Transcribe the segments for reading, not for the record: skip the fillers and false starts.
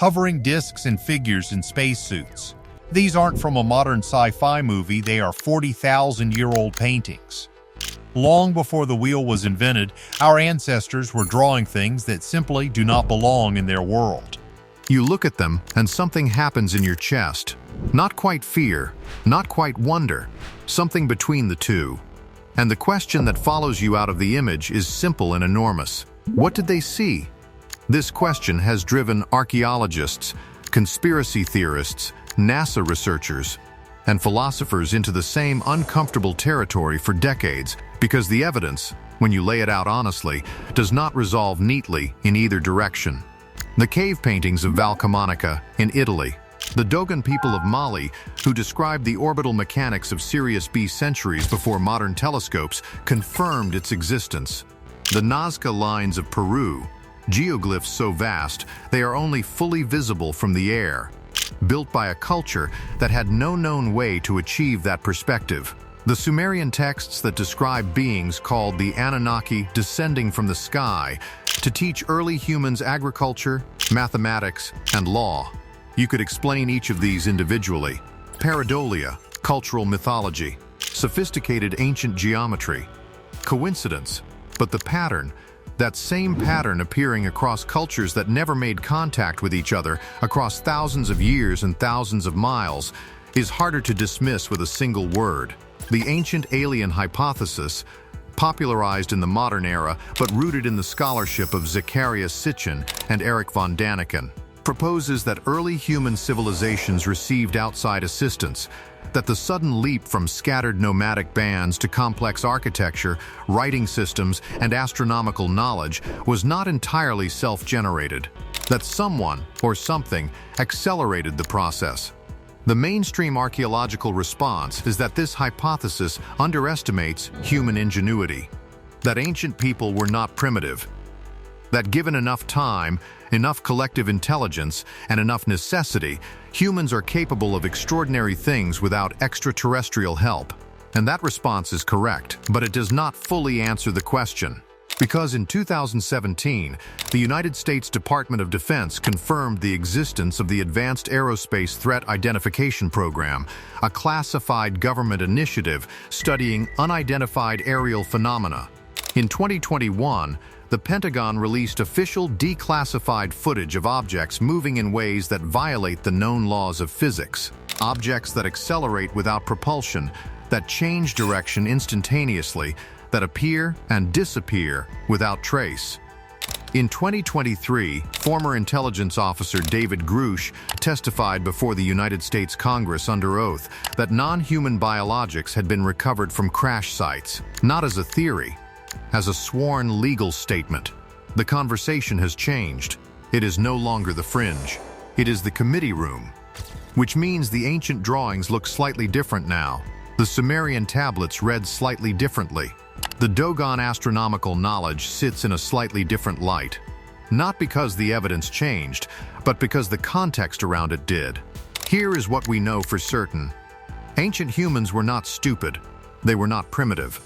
hovering discs and figures in spacesuits. These aren't from a modern sci-fi movie, they are 40,000-year-old paintings. Long before the wheel was invented, our ancestors were drawing things that simply do not belong in their world. You look at them and something happens in your chest. Not quite fear, not quite wonder, something between the two. And the question that follows you out of the image is simple and enormous. What did they see? This question has driven archaeologists, conspiracy theorists, NASA researchers, and philosophers into the same uncomfortable territory for decades, because the evidence, when you lay it out honestly, does not resolve neatly in either direction. The cave paintings of Val Camonica in Italy, the Dogon people of Mali, who described the orbital mechanics of Sirius B centuries before modern telescopes, confirmed its existence. The Nazca Lines of Peru, geoglyphs so vast they are only fully visible from the air, built by a culture that had no known way to achieve that perspective. The Sumerian texts that describe beings called the Anunnaki descending from the sky to teach early humans agriculture, mathematics, and law. You could explain each of these individually. Pareidolia, cultural mythology. Sophisticated ancient geometry. Coincidence, but the pattern, that same pattern appearing across cultures that never made contact with each other across thousands of years and thousands of miles, is harder to dismiss with a single word. The ancient alien hypothesis, popularized in the modern era but rooted in the scholarship of Zacharias Sitchin and Erich von Daniken, proposes that early human civilizations received outside assistance, that the sudden leap from scattered nomadic bands to complex architecture, writing systems, and astronomical knowledge was not entirely self-generated, that someone or something accelerated the process. The mainstream archaeological response is that this hypothesis underestimates human ingenuity, that ancient people were not primitive, that given enough time, enough collective intelligence, and enough necessity, humans are capable of extraordinary things without extraterrestrial help. And that response is correct, but it does not fully answer the question. Because in 2017, the United States Department of Defense confirmed the existence of the Advanced Aerospace Threat Identification Program, a classified government initiative studying unidentified aerial phenomena. In 2021, the Pentagon released official declassified footage of objects moving in ways that violate the known laws of physics. Objects that accelerate without propulsion, that change direction instantaneously, that appear and disappear without trace. In 2023, former intelligence officer David Grush testified before the United States Congress under oath that non-human biologics had been recovered from crash sites, not as a theory, as a sworn legal statement. The conversation has changed. It is no longer the fringe. It is the committee room, which means the ancient drawings look slightly different now. The Sumerian tablets read slightly differently. The Dogon astronomical knowledge sits in a slightly different light. Not because the evidence changed, but because the context around it did. Here is what we know for certain. Ancient humans were not stupid. They were not primitive.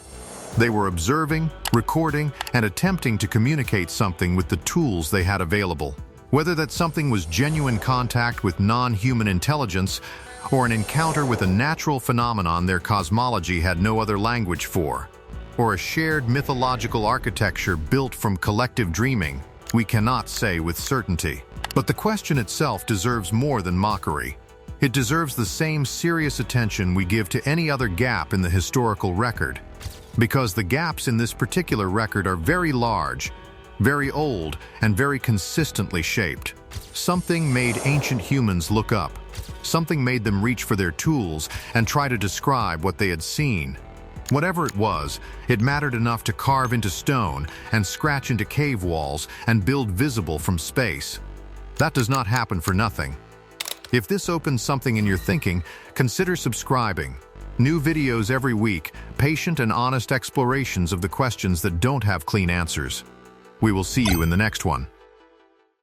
They were observing, recording, and attempting to communicate something with the tools they had available. Whether that something was genuine contact with non-human intelligence or an encounter with a natural phenomenon their cosmology had no other language for, or a shared mythological architecture built from collective dreaming, we cannot say with certainty. But the question itself deserves more than mockery. It deserves the same serious attention we give to any other gap in the historical record. Because the gaps in this particular record are very large, very old, and very consistently shaped. Something made ancient humans look up. Something made them reach for their tools and try to describe what they had seen. Whatever it was, it mattered enough to carve into stone and scratch into cave walls and build visible from space. That does not happen for nothing. If this opens something in your thinking, consider subscribing. New videos every week, patient and honest explorations of the questions that don't have clean answers. We will see you in the next one.